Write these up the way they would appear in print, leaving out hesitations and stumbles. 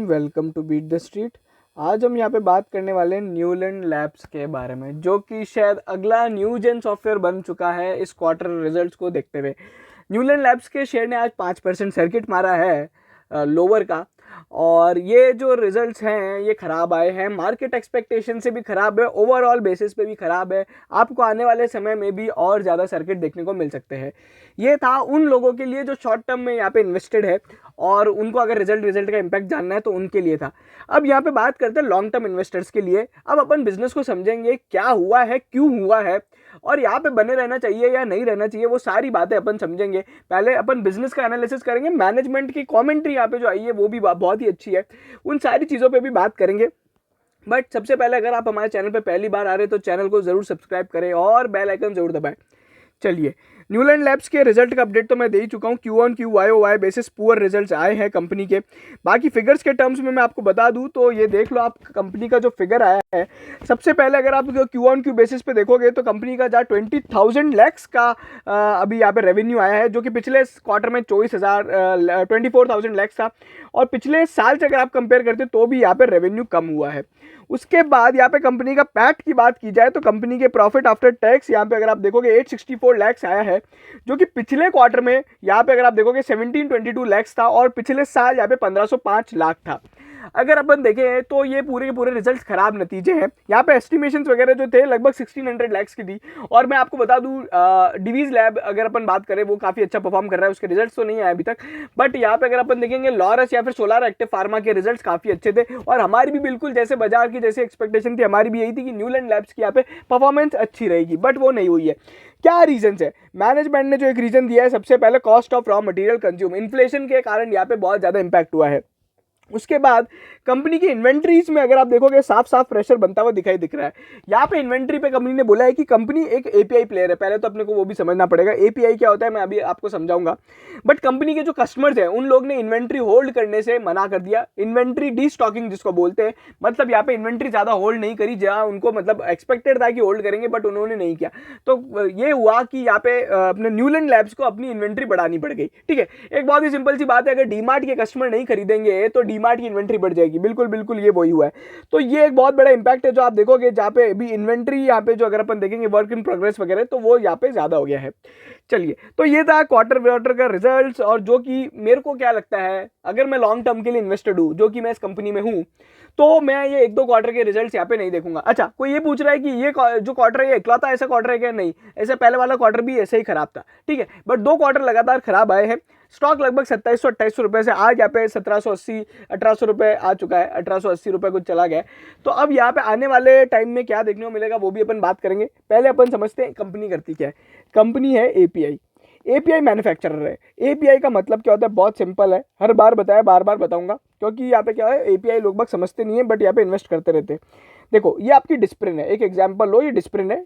Welcome to beat the street. आज हम यहाँ पे बात करने वाले हैं न्यूलैंड लैब्स के बारे में, जो कि शायद अगला न्यू जेन सॉफ्टवेयर बन चुका है इस क्वार्टर रिजल्ट्स को देखते हुए। न्यूलैंड लैब्स के शेयर ने आज 5% सर्किट मारा है लोअर का, और ये जो रिजल्ट्स हैं ये ख़राब आए हैं, मार्केट एक्सपेक्टेशन से भी ख़राब है, ओवरऑल बेसिस पे भी ख़राब है। आपको आने वाले समय में भी और ज़्यादा सर्किट देखने को मिल सकते हैं। ये था उन लोगों के लिए जो शॉर्ट टर्म में यहाँ पे इन्वेस्टेड है और उनको अगर रिजल्ट का इम्पैक्ट जानना है तो उनके लिए था। अब यहाँ पे बात करते हैं लॉन्ग टर्म इन्वेस्टर्स के लिए। अब अपन बिजनेस को समझेंगे, क्या हुआ है, क्यों हुआ है, और यहाँ पे बने रहना चाहिए या नहीं रहना चाहिए, वो सारी बातें अपन समझेंगे। पहले अपन बिजनेस का एनालिसिस करेंगे, मैनेजमेंट की कमेंट्री यहाँ पे जो आई है वो भी बहुत ही अच्छी है, उन सारी चीज़ों पे भी बात करेंगे। बट सबसे पहले अगर आप हमारे चैनल पे पहली बार आ रहे हैं तो चैनल को जरूर सब्सक्राइब करें और बेल आइकन जरूर दबाएं। चलिए, न्यूलैंड लैब्स के रिजल्ट का अपडेट तो मैं दे ही चुका हूँ। Q on Q YoY basis poor results आए हैं कंपनी के। बाकी फिगर्स के टर्म्स में मैं आपको बता दूं तो ये देख लो, आप कंपनी का जो फिगर आया है, सबसे पहले अगर आप क्यू ऑन क्यू बेसिस पे देखोगे तो कंपनी का जहाँ 20,000 लैक्स का अभी यहाँ पे रेवेन्यू आया है, जो कि पिछले क्वार्टर में 24,000 लैक्स था, और पिछले साल से अगर आप कंपेयर करते तो भी यहाँ पे रेवेन्यू कम हुआ है। उसके बाद यहाँ पे कंपनी का पैट की बात की जाए तो कंपनी के प्रॉफिट आफ्टर टैक्स यहाँ पे अगर आप देखोगे 864 लैक्स आया है, जो कि पिछले क्वार्टर में यहाँ पे अगर आप देखोगे 1722 लैक्स था, और पिछले साल यहाँ पे 1505 लाख था। अगर अपन देखें तो ये पूरे के पूरे रिजल्ट्स खराब नतीजे हैं। यहाँ पे एस्टिमेशंस वगैरह जो थे लगभग 1600 लैक्स की थी, और मैं आपको बता दूं डिवीज लैब अगर अपन बात करें वो काफ़ी अच्छा परफॉर्म कर रहा है, उसके रिजल्ट्स तो नहीं आए अभी तक। बट यहाँ पे अगर अपन देखेंगे लॉरस या फिर सोलार एक्टिव फार्मा के रिजल्ट्स काफ़ी अच्छे थे, और हमारी भी बिल्कुल जैसे बाजार की जैसे एक्सपेक्टेशन थी, हमारी भी यही थी कि न्यूलैंड लैब्स की यहाँ पे परफॉर्मेंस अच्छी रहेगी, बट वो नहीं हुई है। क्या रीजन है? मैनेजमेंट ने जो एक रीजन दिया है, सबसे पहले cost of raw material consume, inflation के कारण यहाँ पे बहुत ज़्यादा इंपैक्ट हुआ है। उसके बाद कंपनी की इन्वेंट्रीज में अगर आप देखोगे साफ साफ प्रेशर बनता हुआ दिख रहा है। यहाँ पे इन्वेंट्री पे कंपनी ने बोला है कि कंपनी एक एपीआई प्लेयर है। पहले तो अपने को वो भी समझना पड़ेगा एपीआई क्या होता है, मैं अभी आपको समझाऊंगा। बट कंपनी के जो कस्टमर्स हैं उन लोग ने इन्वेंट्री होल्ड करने से मना कर दिया, इन्वेंट्री डी स्टॉकिंग जिसको बोलते हैं, मतलब यहाँ पे इन्वेंट्री ज्यादा होल्ड नहीं करी, जहाँ उनको मतलब एक्सपेक्टेड था कि होल्ड करेंगे बट उन्होंने नहीं किया। तो ये हुआ कि यहाँ पे अपने न्यूलैंड लैब्स को अपनी इन्वेंट्री बढ़ानी पड़ गई। ठीक है, एक बहुत ही सिंपल सी बात है, अगर डीमार्ट के कस्टमर नहीं खरीदेंगे तो डीमार्ट की इन्वेंट्री बढ़ जाएगी। बिल्कुल बिल्कुल ये वही हुआ है। तो ये एक बहुत बड़ा इंपैक्ट है जो आप देखोगे, जहाँ पे अभी इन्वेंट्री यहाँ पे जो अगर अपन देखेंगे वर्क इन प्रोग्रेस वगैरह, तो वो यहाँ पे ज्यादा हो गया है। चलिए, तो ये था क्वार्टर का रिजल्ट्स, और जो कि मेरे को क्या लगता है, अगर मैं लॉन्ग टर्म के लिए इन्वेस्टेड हूँ, जो कि मैं इस कंपनी में हूँ, तो मैं ये एक दो क्वार्टर के रिजल्ट्स यहाँ पे नहीं देखूंगा। अच्छा, कोई ये पूछ रहा है कि ये जो क्वार्टर है ये इकलौता ऐसा क्वार्टर है क्या? नहीं, ऐसे पहले वाला क्वार्टर भी ऐसे ही खराब था। ठीक है, बट 2 क्वार्टर लगातार खराब आए हैं। स्टॉक लगभग 2700-2800 रुपए से आज यहाँ पे 1780-1800 रुपए आ चुका है, 1880 रुपए कुछ चला गया है। तो अब यहाँ पे आने वाले टाइम में क्या देखने को मिलेगा वो भी अपन बात करेंगे। पहले अपन समझते हैं कंपनी करती क्या है। कंपनी है एपीआई मैन्युफैक्चरर है। एपीआई का मतलब क्या होता है? बहुत सिंपल है, हर बार बताया, बार बार बताऊंगा, क्योंकि यहाँ पे क्या है, एपीआई लोग बाग समझते नहीं है बट यहाँ पे इन्वेस्ट करते रहते हैं। देखो, ये आपकी डिस्प्रिन है, एक एग्जांपल लो, ये डिस्प्रिन है।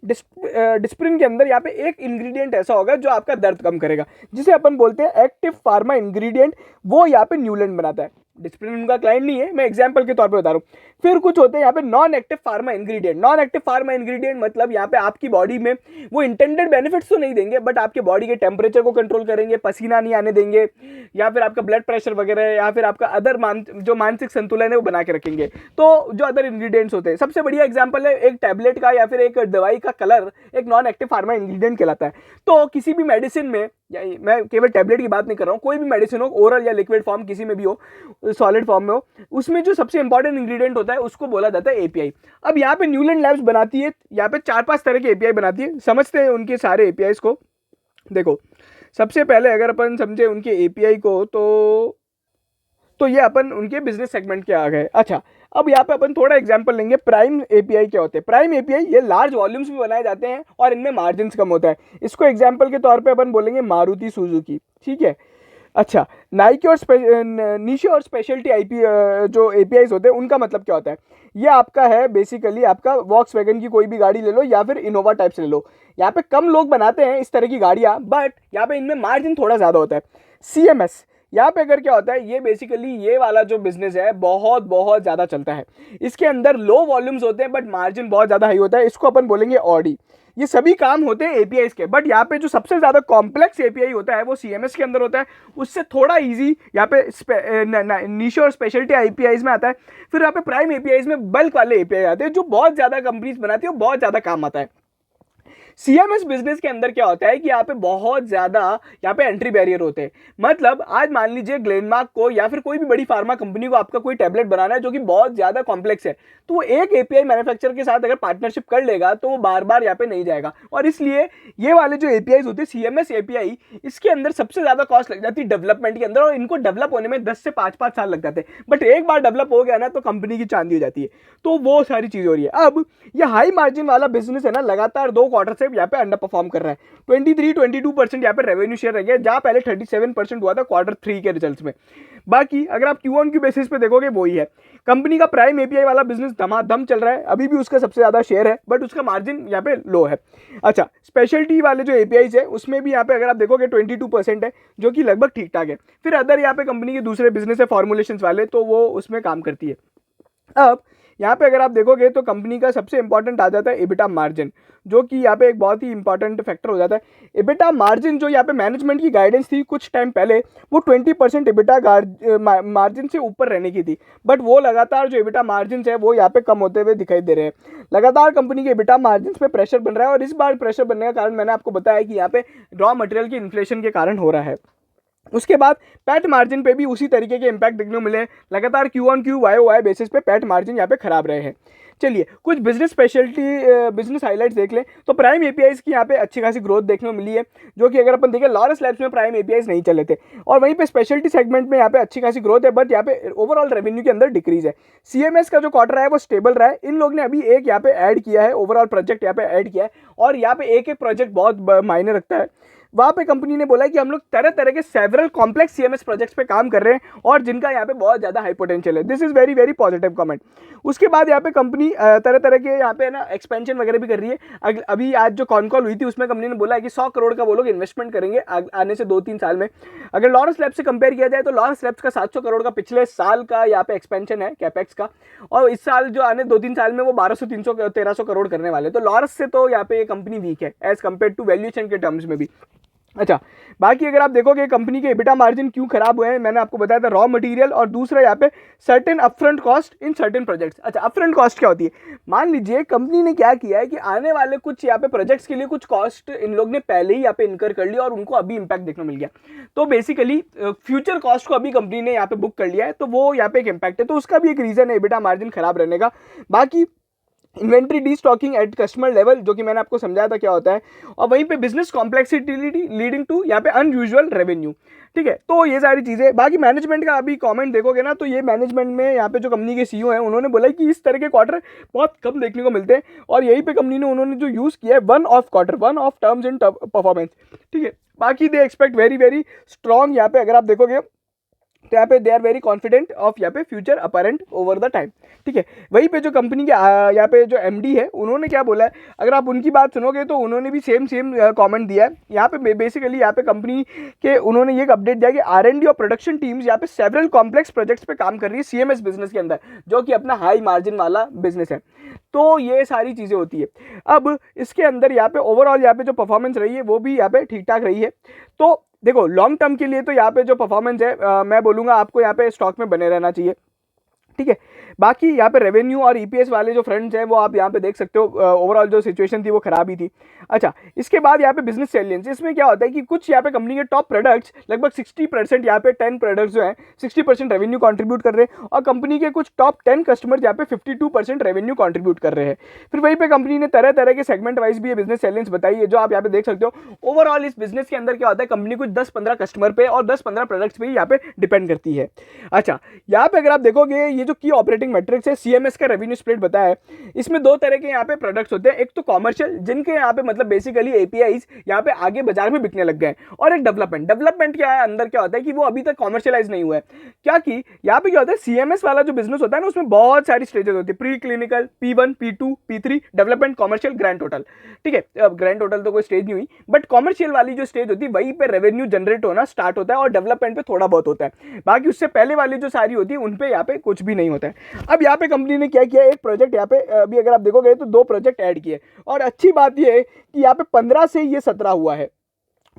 डिस्प्रिन के अंदर यहाँ पे एक इंग्रेडिएंट ऐसा होगा जो आपका दर्द कम करेगा, जिसे अपन बोलते हैं एक्टिव फार्मा इंग्रेडिएंट, वो यहाँ पे न्यूलैंड बनाता है। डिस्प्रिन उनका क्लाइंट नहीं है, मैं एग्जांपल के तौर पे बता रहा हूँ। फिर कुछ होते हैं यहाँ पे non active pharma ingredient. Non active pharma ingredient मतलब यहाँ पे आपकी बॉडी में वो इंटेंडेड बेनिफिट्स तो नहीं देंगे, बट आपके बॉडी के टेम्परेचर को कंट्रोल करेंगे, पसीना नहीं आने देंगे, या फिर आपका ब्लड प्रेशर वगैरह, या फिर आपका अदर जो मानसिक संतुलन है वो बना के रखेंगे। तो जो अदर इंग्रेडिएंट्स होते हैं, सबसे बढ़िया एग्जांपल है एक टैबलेट का या फिर एक दवाई का कलर एक नॉन एक्टिव फार्मा इंग्रेडिएंट कहलाता है। तो किसी भी मेडिसिन में, मैं केवल टैबलेट की बात नहीं कर रहा हूँ, कोई भी मेडिसिन हो, ओरल या लिक्विड फॉर्म, किसी में भी हो, सॉलिड फॉर्म में हो, उसमें जो सबसे इंपॉर्टेंट इंग्रेडिएंट होता है उसको बोला जाता है एपीआई। अब यहाँ पे न्यूलैंड लैब्स बनाती है, यहाँ पे 4-5 तरह के एपीआई बनाती है। समझते हैं उनके सारे एपीआईज को। देखो, सबसे पहले अगर अपन समझे उनके एपीआई को तो ये अपन उनके बिजनेस सेगमेंट के आ गए। अच्छा, अब यहाँ पे अपन थोड़ा एग्जांपल लेंगे। प्राइम एपीआई क्या होते हैं? प्राइम एपीआई ये लार्ज वॉल्यूम्स में बनाए जाते हैं और इनमें मार्जिन्स कम होता है। इसको एग्जांपल के तौर पे अपन बोलेंगे मारुति सुजुकी। ठीक है, अच्छा, नाइकी और निशे और स्पेशलिटी आईपी जो एपीआईज होते हैं उनका मतलब क्या होता है? ये आपका है बेसिकली आपका वॉक्सवैगन की कोई भी गाड़ी ले लो या फिर इनोवा टाइप से ले लो। यहाँ पे कम लोग बनाते हैं इस तरह की गाड़ियाँ, बट यहाँ पे इनमें मार्जिन थोड़ा ज़्यादा होता है। सीएमएस, यहाँ पे अगर क्या होता है, ये बेसिकली ये वाला जो बिजनेस है बहुत बहुत ज़्यादा चलता है। इसके अंदर लो वॉल्यूम्स होते हैं बट मार्जिन बहुत ज़्यादा हाई होता है, इसको अपन बोलेंगे ऑडी। ये सभी काम होते हैं एपीआईज के, बट यहाँ पे जो सबसे ज़्यादा कॉम्प्लेक्स एपीआई होता है वो सीएमएस के अंदर होता है। उससे थोड़ा इजी यहाँ पे नीश और स्पेशलिटी एपीआईज में आता है। फिर यहाँ पे प्राइम एपीआईज में बल्क वाले एपीआई आते हैं जो बहुत ज़्यादा कंपनीज बनाती है और बहुत ज़्यादा काम आता है। सीएमएस बिजनेस के अंदर क्या होता है कि यहाँ पे बहुत ज्यादा यहाँ पे एंट्री बैरियर होते हैं। मतलब आज मान लीजिए ग्लेनमार्क को या फिर कोई भी बड़ी फार्मा कंपनी को आपका कोई टैबलेट बनाना है जो कि बहुत ज्यादा कॉम्प्लेक्स है, तो वो एक एपीआई मैन्युफैक्चरर के साथ अगर पार्टनरशिप कर लेगा तो वो बार बार यहाँ पे नहीं जाएगा। और इसलिए ये वाले जो एपीआई होते हैं सीएमएस एपीआई, इसके अंदर सबसे ज्यादा कॉस्ट लग जाती है डेवलपमेंट के अंदर, और इनको डेवलप होने में 10 से 5 साल लग जाते हैं। बट एक बार डेवलप हो गया ना तो कंपनी की चांदी हो जाती है। तो वो सारी चीज हो रही है। अब ये हाई मार्जिन वाला बिजनेस है ना, लगातार 2 क्वार्टर से यहाँ पे अंडर परफॉर्म कर रहा है। 23-22% यहाँ पे रेवेन्यू शेयर रह गया, जहां पहले 37% हुआ था Q3 के रिजल्ट्स में। बाकी अगर आप क्यू ऑन क्यू बेसिस पे देखोगे वही है। कंपनी का प्राइम एपीआई वाला बिजनेस धमाधम चल रहा है, अभी भी उसका सबसे ज्यादा शेयर है, बट उसका मार्जिन यहाँ पे लो है। अच्छा, स्पेशलिटी वाले जो एपीआईज है उसमें भी यहाँ पे अगर आप देखोगे 22% है, जो कि लगभग ठीक ठाक है। फिर अदर यहाँ पे कंपनी के दूसरे बिजनेस है फॉर्मुलेशन वाले, तो वो उसमें काम करती है। अब यहाँ पे अगर आप देखोगे तो कंपनी का सबसे इंपॉर्टेंट आ जाता है एबिटा मार्जिन, जो कि यहाँ पे एक बहुत ही इंपॉर्टेंट फैक्टर हो जाता है। एबिटा मार्जिन जो यहाँ पे मैनेजमेंट की गाइडेंस थी कुछ टाइम पहले, वो 20% एबिटा मार्जिन से ऊपर रहने की थी, बट वो लगातार जो एबिटा मार्जिन है वो यहाँ पे कम होते हुए दिखाई दे रहे हैं। लगातार कंपनी के एबिटा मार्जिन पे प्रेशर बन रहा है, और इस बार प्रेशर बनने का कारण मैंने आपको बताया कि यहाँ पे रॉ मटेरियल की इन्फ्लेशन के कारण हो रहा है। उसके बाद पैट मार्जिन पे भी उसी तरीके के इंपैक्ट देखने को मिले। लगातार Q on Q Y basis पे पैट मार्जिन यहाँ पे खराब रहे हैं। चलिए कुछ बिजनेस स्पेशलिटी बिजनेस हाइलाइट्स देख लें तो प्राइम एपीआईज की यहाँ पे अच्छी खासी ग्रोथ देखने को मिली है, जो कि अगर अपन देखें लॉरस लैब्स में प्राइम एपीआईज नहीं चले थे, और वहीं पे स्पेशलिटी सेगमेंट में यहाँ पे अच्छी खासी ग्रोथ है, बट यहाँ पे ओवरऑल रेवेन्यू के अंदर डिक्रीज है। सीएमएस का जो क्वार्टर है वो स्टेबल रहा है। इन लोग ने अभी एक यहाँ पे ऐड किया है, ओवरऑल प्रोजेक्ट यहाँ पे ऐड किया है, और यहाँ पे एक एक प्रोजेक्ट बहुत मायने रखता है। वहाँ पे कंपनी ने बोला है कि हम लोग तरह तरह के सेवरल कॉम्प्लेक्स सीएमएस प्रोजेक्ट्स पे काम कर रहे हैं और जिनका यहाँ पे बहुत ज़्यादा हाई पोटेंशियल है। This is very very positive comment. उसके बाद यहाँ पे कंपनी तरह तरह के यहाँ पे ना एक्सपेंशन वगैरह भी कर रही है। अभी आज जो कॉन कॉल हुई थी उसमें कंपनी ने बोला है कि 100 करोड़ का वो लोग इन्वेस्टमेंट करेंगे आने से 2-3 साल में। अगर लॉरस लैब्स से कंपेयर किया जाए तो लॉरस लैब्स का 700 करोड़ का पिछले साल का यहाँ पे एक्सपेंशन है कैपेक्स का, और इस साल जो आने 2-3 साल में वो 1200-1300 करोड़ करने वाले। तो लॉरस से तो यहाँ पे ये कंपनी वीक है एज कम्पेयर टू वैल्यूएशन के टर्म्स में भी। अच्छा, बाकी अगर आप देखोगे कंपनी के एबिटा मार्जिन क्यों खराब हुए हैं, मैंने आपको बताया था रॉ मटेरियल, और दूसरा यहाँ पे certain upfront cost in certain projects. अच्छा, अपफ्रंट कॉस्ट क्या होती है? मान लीजिए कंपनी ने क्या किया है कि आने वाले कुछ यहाँ पे प्रोजेक्ट्स के लिए कुछ कॉस्ट इन लोग ने पहले ही यहाँ पे इनकर कर लिया और उनको अभी इंपैक्ट देखने मिल गया। तो बेसिकली फ्यूचर कॉस्ट को अभी कंपनी ने यहाँ पे बुक कर लिया है, तो वो यहाँ पे एक इंपैक्ट है। तो उसका भी एक रीजन है एबिटा मार्जिन खराब रहने का। बाकी inventory destocking at customer level, जो कि मैंने आपको समझाया था क्या होता है, और वहीं पे बिजनेस कॉम्प्लेक्सिटी लीडिंग टू यहाँ पे अनयूजुअल रेवेन्यू। ठीक है, तो ये सारी चीज़ें। बाकी मैनेजमेंट का अभी कमेंट देखोगे ना, तो ये मैनेजमेंट में यहाँ पे जो कंपनी के सीईओ हैं उन्होंने बोला कि इस तरह के क्वार्टर बहुत कम देखने को मिलते हैं, और यही पे कंपनी ने उन्होंने जो यूज़ किया है one of quarter, one of terms in performance. ठीक है, बाकी they expect very very strong. यहाँ पे अगर आप देखोगे तो यहाँ पे they are very confident of यहाँ पे future apparent over the time. ठीक है, वहीं पे जो कंपनी के यहाँ पे जो एमडी है उन्होंने क्या बोला है, अगर आप उनकी बात सुनोगे तो उन्होंने भी सेम कमेंट दिया है। यहाँ पे बेसिकली यहाँ पे कंपनी के उन्होंने ये अपडेट दिया कि R&D और प्रोडक्शन टीम्स यहाँ पे सेवरल कॉम्प्लेक्स प्रोजेक्ट्स पे काम कर रही है सीएमएस बिजनेस के अंदर, जो कि अपना हाई मार्जिन वाला बिजनेस है। तो ये सारी चीज़ें होती है। अब इसके अंदर यहाँ पे ओवरऑल यहाँ पे जो परफॉर्मेंस रही है वो भी यहाँ पे ठीक ठाक रही है। तो देखो लॉन्ग टर्म के लिए तो यहाँ पे जो परफॉर्मेंस है मैं बोलूँगा आपको यहाँ पे स्टॉक में बने रहना चाहिए। ठीक है, बाकी यहाँ पे रेवेन्यू और ईपीएस वाले जो फ्रंट्स हैं वो आप यहाँ पे देख सकते हो, ओवरऑल जो सिचुएशन थी वो खराब ही थी। अच्छा, इसके बाद यहाँ पे बिजनेस सैलियंस, इसमें क्या होता है कि कुछ यहाँ पे कंपनी के टॉप प्रोडक्ट्स लगभग 60%, यहाँ पे 10 प्रोडक्ट्स जो हैं 60% रेवेन्यू कंट्रीब्यूट कर रहे हैं, और कंपनी के कुछ टॉप 10 कस्टमर्स यहाँ पे 52% रेवेन्यू कंट्रीब्यूट कर रहे हैं। फिर वहीं पे कंपनी ने तरह तरह के सेगमेंट वाइज भी ये बिजनेस सैलियंस बताई है, जो आप यहाँ पे देख सकते हो। ओवरऑल इस बिजनेस के अंदर क्या होता है, कंपनी कुछ 10-15 कस्टमर पे और 10-15 प्रोडक्ट्स पे यहाँ पे डिपेंड करती है। अच्छा, यहाँ पे अगर आप देखोगे ये जो की ऑपरेटिंग मैट्रिक्स है CMS का रेवेन्यू स्प्लिट बताया है, इसमें दो तरह के यहाँ पे प्रोडक्ट्स होते हैं। एक तो कॉमर्शियल, जिनके यहाँ पे मतलब बेसिकली APIs यहाँ पे आगे बाजार में बिकने लग गए, और एक डेवलपमेंट क्या है, अंदर क्या होता है कि वो अभी तक कॉमर्शियलाइज नहीं हुआ है। क्या कि यहाँ पे क्या होता है, CMS वाला जो बिजनेस होता है ना, उसमें बहुत सारी स्टेजेस होती है, pre clinical, P1, P2, P3, development, commercial, grand total. ठीक है, अब ग्रैंड टोटल तो कोई स्टेज नहीं हुई, बट कॉमर्शियल वाली जो स्टेज होती है वहीं पे रेवेन्यू जनरेट होना स्टार्ट होता है, और डेवलपमेंट पे थोड़ा बहुत होता है। बाकी उससे पहले वाली जो सारी होती है उन पे यहाँ पे कुछ भी नहीं होता है। अब यहाँ पे कंपनी ने क्या किया, एक प्रोजेक्ट यहाँ पे अभी अगर आप देखोगे तो 2 प्रोजेक्ट ऐड किए, और अच्छी बात ये है कि यहाँ पे 15 से ये 17 हुआ है।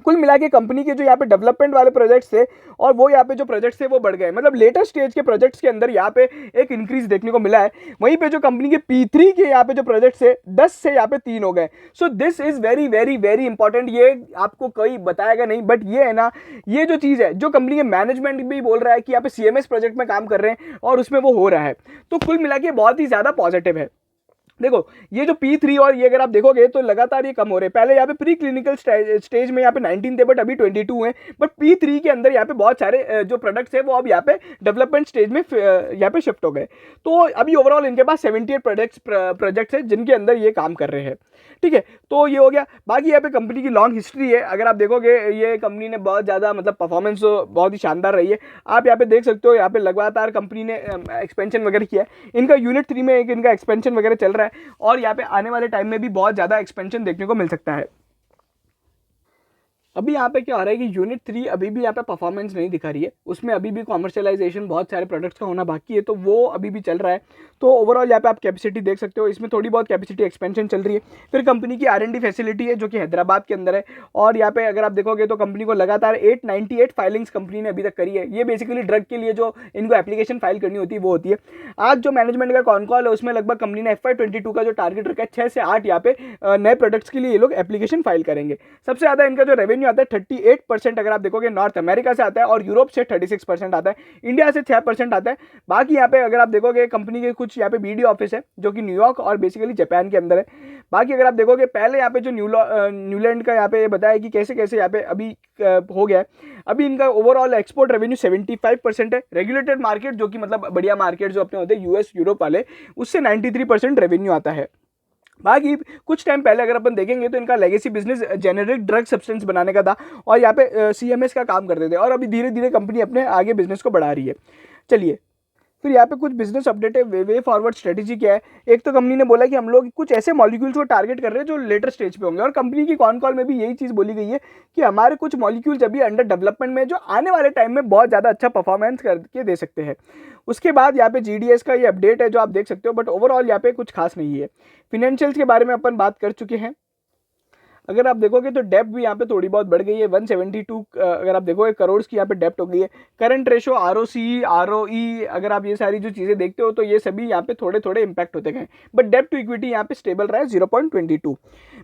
कुल मिला के कंपनी के जो यहाँ पे डेवलपमेंट वाले प्रोजेक्ट्स थे और वो यहाँ पे जो प्रोजेक्ट्स थे वो बढ़ गए, मतलब लेटर स्टेज के प्रोजेक्ट्स के अंदर यहाँ पे एक इंक्रीज देखने को मिला है। वहीं पे जो कंपनी के P3 के यहाँ पे जो प्रोजेक्ट्स है 10 से यहाँ पे 3 हो गए। So this is very very very important. ये आपको कोई बताएगा नहीं, बट ये है ना, ये जो चीज़ है जो कंपनी के मैनेजमेंट भी बोल रहा है कि यहाँ पे CMS प्रोजेक्ट में काम कर रहे हैं और उसमें वो हो रहा है, तो कुल मिला के बहुत ही ज़्यादा पॉजिटिव है। देखो ये जो P3 और ये अगर आप देखोगे तो लगातार ये कम हो रहे हैं। पहले यहाँ पे प्री क्लिनिकल स्टेज में यहाँ पे 19 थे, बट अभी 22 हैं। बट P3 के अंदर यहाँ पे बहुत सारे जो प्रोडक्ट्स है वो अब यहाँ पे डेवलपमेंट स्टेज में यहाँ पे शिफ्ट हो गए। तो अभी ओवरऑल इनके पास 78 प्रोजेक्ट्स है जिनके अंदर ये काम कर रहे हैं। ठीक है, तो ये हो गया। बाकी यहाँ पे कंपनी की लॉन्ग हिस्ट्री है, अगर आप देखोगे ये कंपनी ने बहुत ज़्यादा मतलब परफॉर्मेंस बहुत ही शानदार रही है। आप यहाँ पे देख सकते हो, यहाँ पे लगातार कंपनी ने एक्सपेंशन वगैरह किया है। इनका यूनिट 3 में एक इनका एक्सपेंशन वगैरह चल रहा है, और यहाँ पे आने वाले टाइम में भी बहुत ज़्यादा एक्सपेंशन देखने को मिल सकता है। अभी यहाँ पे क्या हो रहा है कि यूनिट 3 अभी भी यहाँ पे परफॉर्मेंस नहीं दिखा रही है, उसमें अभी भी कॉमर्शियलाइजेशन बहुत सारे प्रोडक्ट्स का होना बाकी है, तो वो अभी भी चल रहा है। तो ओवरऑल यहाँ पे आप कैपेसिटी देख सकते हो, इसमें थोड़ी बहुत कैपेसिटी एक्सपेंशन चल रही है। फिर कंपनी की R&D फैसिलिटी है जो कि हैदराबाद के अंदर है, और यहाँ पे अगर आप देखोगे तो कंपनी को लगातार 898 फाइलिंग्स कंपनी ने अभी तक करी है। ये बेसिकली ड्रग के लिए जो इनको एप्लीकेशन फाइल करनी होती है वो होती है। आज जो मैनेजमेंट का कॉन कॉल है उसमें लगभग कंपनी ने FY22 का जो टारगेट रखा है 6 से 8 यहाँ पे नए प्रोडक्ट्स के लिए ये लोग एप्लीकेशन फाइल करेंगे। सबसे ज़्यादा इनका जो रेवेन्यू आता है 38% अगर आप देखोगे नॉर्थ अमेरिका से आता है, और यूरोप से 36% आता है, इंडिया से 6% आता है। बाकी यहाँ पे अगर आप देखोगे कंपनी के कुछ यहाँ पे BD ऑफिस है जो कि न्यूयॉर्क और बेसिकली जापान के अंदर है। बाकी अगर आप देखोगे पहले यहाँ पे जो न्यूलैंड का यहाँ पे बताया कि कैसे कैसे यहाँ पे अभी हो गया है। अभी इनका ओवरऑल एक्सपोर्ट रेवेन्यू 75% है। रेगुलेटेड मार्केट जो कि मतलब बढ़िया मार्केट जो अपने होते हैं US यूरोप वाले, उससे 93% रेवेन्यू आता है। बाकी कुछ टाइम पहले अगर अपन देखेंगे तो इनका legacy business generic drug substance बनाने का था, और यहाँ पे CMS का काम करते थे, और अभी धीरे धीरे कंपनी अपने आगे बिजनेस को बढ़ा रही है। चलिए फिर यहाँ पे कुछ बिजनेस अपडेट है। वे फॉरवर्ड स्ट्रेटेजी क्या है। एक तो कंपनी ने बोला कि हम लोग कुछ ऐसे मॉलिक्यूल्स को टारगेट कर रहे हैं जो लेटर स्टेज पे होंगे, और कंपनी की कॉन कॉल में भी यही चीज़ बोली गई है कि हमारे कुछ मॉलिक्यूल्स अभी अंडर डेवलपमेंट में जो आने वाले टाइम में बहुत ज़्यादा अच्छा परफॉर्मेंस करके दे सकते हैं। उसके बाद यहाँ पे GDS का ये अपडेट है जो आप देख सकते हो, बट ओवरऑल यहाँ पे कुछ खास नहीं है। फिनेंशियल्स के बारे में अपन बात कर चुके हैं। अगर आप देखोगे तो डेप्ट भी यहाँ पे थोड़ी बहुत बढ़ गई है। 172 अगर आप देखोगे करोड़ की यहाँ पे डेप्ट हो गई है। करंट रेशो, ROC, ROE, अगर आप ये सारी जो चीज़ें देखते हो तो ये सभी यहाँ पे थोड़े थोड़े इंपैक्ट होते गए, बट डेप्ट टू इक्विटी यहाँ पे स्टेबल रहा है 0.22।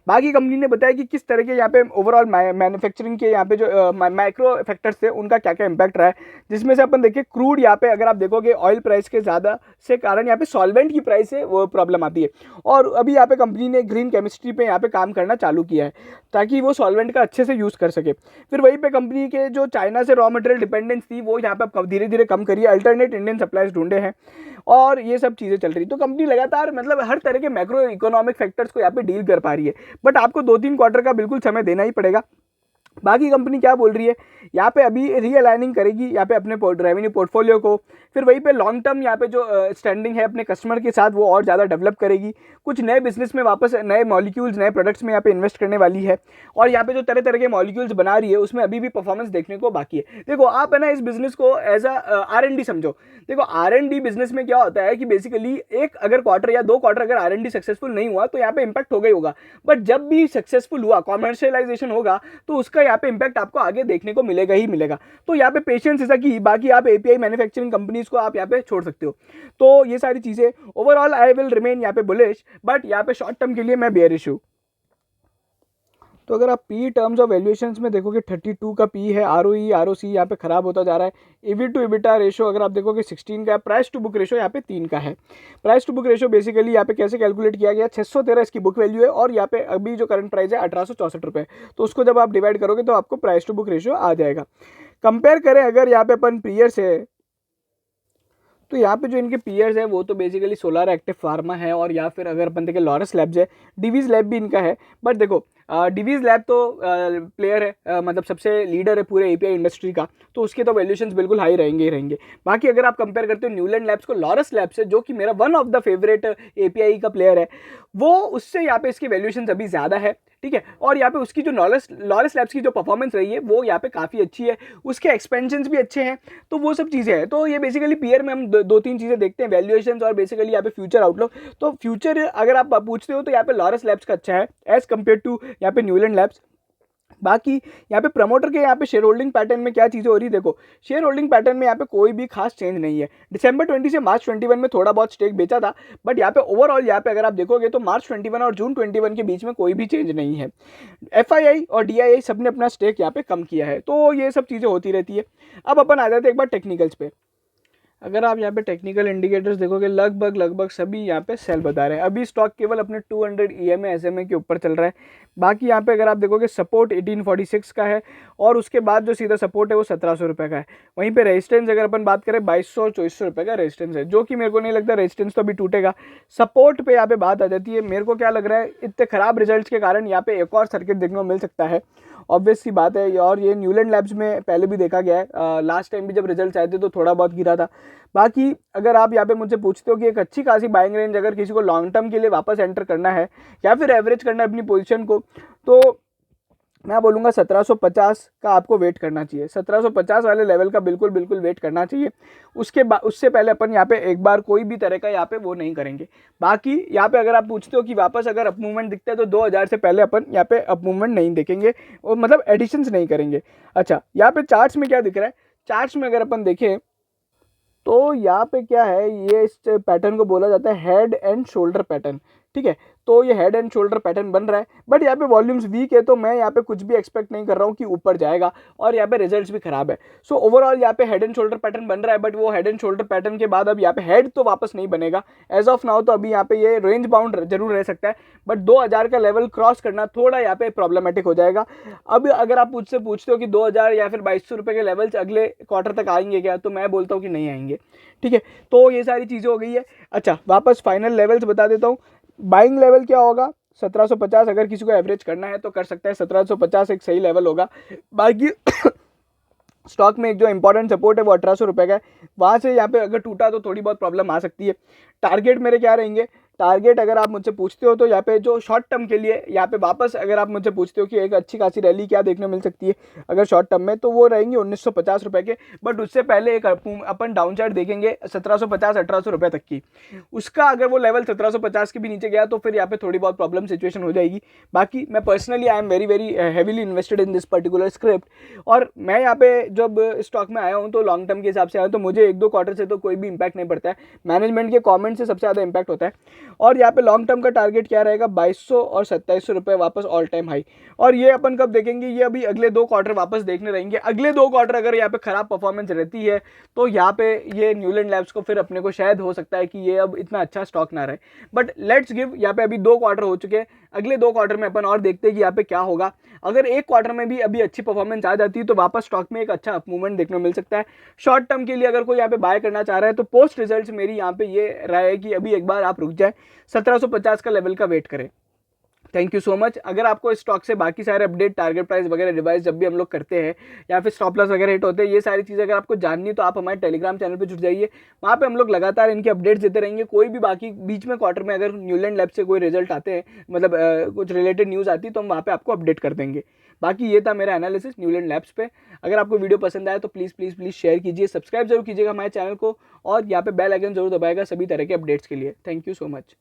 बाकी कंपनी ने बताया कि किस तरह के यहाँ पे ओवरऑल मैन्युफैक्चरिंग के यहाँ पे जो माइक्रो फैक्टर्स थे उनका क्या क्या इंपैक्ट रहा है, जिसमें से अपन देखिए क्रूड यहाँ पे अगर आप देखोगे ऑयल प्राइस के ज़्यादा से कारण यहाँ पे सॉल्वेंट की प्राइस है वो प्रॉब्लम आती है, और अभी यहाँ पे कंपनी ने ग्रीन केमिस्ट्री पे यहाँ पे काम करना चालू किया है ताकि वो सॉल्वेंट का अच्छे से यूज़ कर सके। फिर वहीं पे कंपनी के जो चाइना से रॉ मटेरियल डिपेंडेंस थी वो यहाँ पे धीरे धीरे कम करी है, अल्टरनेट इंडियन सप्लाईज ढूंढे हैं, और ये सब चीज़ें चल रही। तो कंपनी लगातार मतलब हर तरह के मैक्रो इकोनॉमिक फैक्टर्स को यहाँ पे डील कर पा रही है, बट आपको 2-3 क्वार्टर का बिल्कुल समय देना ही पड़ेगा। बाकी कंपनी क्या बोल रही है, यहाँ पे अभी रीअलाइनिंग करेगी यहाँ पे अपने रेवेन्यू पोर्टफोलियो को, फिर वहीं पे लॉन्ग टर्म यहाँ पे जो स्टैंडिंग है अपने कस्टमर के साथ वो और ज़्यादा डेवलप करेगी, कुछ नए बिजनेस में वापस नए मॉलिक्यूल्स नए प्रोडक्ट्स में यहाँ पे इन्वेस्ट करने वाली है, और यहाँ पे जो तरह तरह के मॉलिक्यूल्स बना रही है उसमें अभी भी परफॉर्मेंस देखने को बाकी है। देखो आप है ना इस बिजनेस को एज R&D समझो। देखो R&D बिजनेस में क्या होता है कि बेसिकली एक अगर क्वार्टर या 2 क्वार्टर अगर R&D सक्सेसफुल नहीं हुआ तो यहाँ पे इंपैक्ट होगा ही होगा, बट जब भी सक्सेसफुल हुआ कॉमर्शियलाइजेशन होगा तो उसका यहाँ पे इंपैक्ट आपको आगे देखने को मिलेगा ही मिलेगा। तो यहाँ पे पेशेंस ऐसा कि बाकी आप API मैन्युफैक्चरिंग कंपनीज को आप यहाँ पे छोड़ सकते हो। तो ये सारी चीजें ओवरऑल आई विल रिमेन यहाँ पे बुलिश, बट यहाँ पे शॉर्ट टर्म के लिए मैं बेयरिश हूँ। तो अगर आप पी टर्म्स ऑफ वैल्यूएशंस में देखोगे 32 का पी है, ROE ROC यहाँ पे खराब होता जा रहा है। EV टू EBITDA रेशो अगर आप देखोगे 16 का है। प्राइस टू बुक रेशो यहाँ पे 3 का है। Price to book ratio basically यहाँ पे कैसे कैलकुलेट किया गया, 613 इसकी बुक वैल्यू है, और यहाँ पे अभी जो करंट प्राइस है 1864 रुपये, तो उसको जब आप डिवाइड करोगे तो आपको प्राइस टू बुक रेशो आ जाएगा। कंपेयर करें अगर यहाँ पे अपन पीयर से तो यहाँ पे जो इनके पीयर्स है वो तो बेसिकली सोलार एक्टिव फार्मा है, और या फिर अगर अपन देखें लॉरस लैब्स है, डिवीज लैब भी इनका है। बट देखो डिवीज लैब तो प्लेयर है, मतलब सबसे लीडर है पूरे एपीआई इंडस्ट्री का, तो उसके तो वैल्यूएशंस बिल्कुल हाई रहेंगे ही रहेंगे। बाकी अगर आप कंपेयर करते हो न्यूलैंड लैब्स को लॉरस लैब्स से, जो कि मेरा one of the favourite API का प्लेयर है, वो उससे यहाँ पे इसकी वैल्यूएशंस अभी ज़्यादा है, ठीक है। और यहाँ पे उसकी जो लॉरस लैब्स की जो परफॉर्मेंस रही है वो यहाँ पे काफ़ी अच्छी है, उसके एक्सपेंशंस भी अच्छे हैं, तो वो सब चीज़ें हैं। तो ये बेसिकली पीयर में हम दो तीन चीज़ें देखते हैं, वैल्यूएशंस और बेसिकली यहाँ पे फ्यूचर आउटलुक। तो फ्यूचर अगर आप पूछते हो तो यहाँ पे लॉरस लैब्स का अच्छा है एज कम्पेयर टू यहाँ पे न्यूलैंड लैब्स। बाकी यहाँ पे प्रमोटर के यहाँ पे शेयर होल्डिंग पैटर्न में क्या चीज़ें हो रही है, देखो शेयर होल्डिंग पैटर्न में यहाँ पे कोई भी खास चेंज नहीं है। दिसंबर 20 से मार्च 21 में थोड़ा बहुत स्टेक बेचा था, बट यहाँ पे ओवरऑल यहाँ पे अगर आप देखोगे तो मार्च 21 और जून 21 के बीच में कोई भी चेंज नहीं है। एफआईआई और डीआईआई सब ने अपना स्टेक यहाँ पे कम किया है, तो ये सब चीज़ें होती रहती है। अब अपन आ जाते हैं एक बार टेक्निकल्स पे। अगर आप यहाँ पे टेक्निकल इंडिकेटर्स देखोगे लगभग सभी यहाँ पे सेल बता रहे हैं। अभी स्टॉक केवल अपने 200 ईएमए एसएमए के ऊपर चल रहा है। बाकी यहाँ पे अगर आप देखोगे सपोर्ट 1846 का है, और उसके बाद जो सीधा सपोर्ट है वो 1700 रुपये का है। वहीं पे रेजिस्टेंस अगर अपन बात करें 2200 और 2400 रुपये का रेजिस्टेंस है, जो कि मेरे को नहीं लगता रेजिस्टेंस तो अभी टूटेगा। सपोर्ट पे यहाँ पे बात आ जाती है, मेरे को क्या लग रहा है इतने खराब रिजल्ट के कारण यहाँ पे एक और सर्किट देखने को मिल सकता है, ऑब्वियस सी बात है। और ये न्यूलैंड लैब्स में पहले भी देखा गया है, लास्ट टाइम भी जब रिजल्ट आए थे तो थोड़ा बहुत गिरा था। बाकी अगर आप यहाँ पे मुझसे पूछते हो कि एक अच्छी खासी बाइंग रेंज अगर किसी को लॉन्ग टर्म के लिए वापस एंटर करना है या फिर एवरेज करना है अपनी पोजीशन को, तो मैं बोलूँगा 1750 का आपको वेट करना चाहिए। 1750 वाले लेवल का बिल्कुल वेट करना चाहिए। उससे पहले अपन यहाँ पे एक बार कोई भी तरह का यहाँ पे वो नहीं करेंगे। बाकी यहाँ पे अगर आप पूछते हो कि वापस अगर अप मूवमेंट दिखता है तो 2000 से पहले अपन यहाँ पे अप मूवमेंट नहीं देखेंगे, और मतलब एडिशंस नहीं करेंगे। अच्छा, यहाँ पे चार्ट्स में क्या दिख रहा है, चार्ट्स में अगर अपन देखें तो यहाँ पे क्या है, ये इस पैटर्न को बोला जाता है हेड एंड शोल्डर पैटर्न, ठीक है। तो ये हेड एंड शोल्डर पैटर्न बन रहा है, बट यहाँ पे वॉल्यूम्स वीक है, तो मैं यहाँ पे कुछ भी एक्सपेक्ट नहीं कर रहा हूँ कि ऊपर जाएगा, और यहाँ पे रिजल्ट्स भी खराब है। सो ओवरऑल यहाँ पे हेड एंड शोल्डर पैटर्न बन रहा है, बट वो हेड एंड शोल्डर पैटर्न के बाद अब यहाँ पे हेड तो वापस नहीं बनेगा एज ऑफ नाउ। तो अभी यहाँ पे ये रेंज बाउंड जरूर रह सकता है, बट 2000 का लेवल क्रॉस करना थोड़ा यहाँ पे प्रॉब्लमेटिक हो जाएगा। अब अगर आप मुझसे पूछते हो कि 2000 या फिर 2200 रुपये के लेवल्स अगले क्वार्टर तक आएंगे क्या, तो मैं बोलता हूँ कि नहीं आएंगे, ठीक है। तो ये सारी चीज़ें हो गई है। अच्छा, वापस फाइनल लेवल्स बता देता हूँ। बाइंग लेवल क्या होगा, 1750 अगर किसी को एवरेज करना है तो कर सकता है, 1750 एक सही लेवल होगा। बाकी स्टॉक में एक जो इंपॉर्टेंट सपोर्ट है वो 1800 रुपये का है, वहाँ से यहाँ पे अगर टूटा तो थोड़ी बहुत प्रॉब्लम आ सकती है। टारगेट मेरे क्या रहेंगे, टारगेट अगर आप मुझसे पूछते हो तो यहाँ पे जो शॉर्ट टर्म के लिए यहाँ पे वापस अगर आप मुझसे पूछते हो कि एक अच्छी खासी रैली क्या देखने मिल सकती है अगर शॉर्ट टर्म में, तो वो रहेंगे 1950 रुपये के। बट उससे पहले एक अपन डाउन साइड देखेंगे 1750-1800 रुपये तक की। उसका अगर वो लेवल 1750 के भी नीचे गया तो फिर यहाँ पे थोड़ी बहुत प्रॉब्लम सिचुएशन हो जाएगी। बाकी मैं personally I am very heavily invested in this particular script, और मैं यहाँ पे जब स्टॉक में आया हूँ तो लॉन्ग टर्म के हिसाब से आया हूँ, तो मुझे 1-2 क्वार्टर से तो कोई भी इंपैक्ट नहीं पड़ता है, मैनेजमेंट के कमेंट से सबसे ज़्यादा इंपैक्ट होता है। और यहाँ पे लॉन्ग टर्म का टारगेट क्या रहेगा, 2200 और 2700 रुपये वापस ऑल टाइम हाई। और ये अपन कब देखेंगे, ये अभी अगले 2 क्वार्टर वापस देखने रहेंगे। अगले 2 क्वार्टर अगर यहाँ पे खराब परफॉर्मेंस रहती है तो यहाँ पे ये न्यूलैंड लैब्स को फिर अपने को शायद हो सकता है कि ये अब इतना अच्छा स्टॉक ना रहे। बट लेट्स गिव, यहाँ पे अभी 2 क्वार्टर हो चुके हैं, अगले 2 क्वार्टर में अपन और देखते हैं कि यहाँ पे क्या होगा। अगर एक क्वार्टर में भी अभी अच्छी परफॉर्मेंस आ जाती है तो वापस स्टॉक में एक अच्छा अप मूवमेंट देखने को मिल सकता है। शॉर्ट टर्म के लिए अगर कोई यहाँ पे बाय करना चाह रहा है तो पोस्ट रिजल्ट्स मेरी यहाँ पे ये राय है कि अभी एक बार आप रुक जाए, 1750 का लेवल का वेट करें। Thank you so much. अगर आपको इस स्टॉक से बाकी सारे अपडेट, टारगेट प्राइस वगैरह रिवाइज जब भी हम लोग करते हैं या फिर स्टॉप लॉस वगैरह हिट होते हैं, ये सारी चीज़ें अगर आपको जाननी है तो आप हमारे टेलीग्राम चैनल पे जुड़ जाइए। वहाँ पे हम लोग लगातार इनके अपडेट्स देते रहेंगे। कोई भी बाकी बीच में क्वार्टर में अगर न्यूलैंड लैब से कोई रिजल्ट आते हैं, मतलब कुछ रिलेटेड न्यूज़ आती है, तो हम वहाँ पर आपको अपडेट कर देंगे। बाकी ये था मेरा एनालिसिस न्यूलैंड लैब्स पे। अगर आपको वीडियो पसंद आया तो प्लीज़ शेयर कीजिए, सब्सक्राइब जरूर कीजिएगा हमारे चैनल को, और यहाँ पे बेल आइकन जरूर दबाएगा सभी तरह के अपडेट्स के लिए। Thank you so much.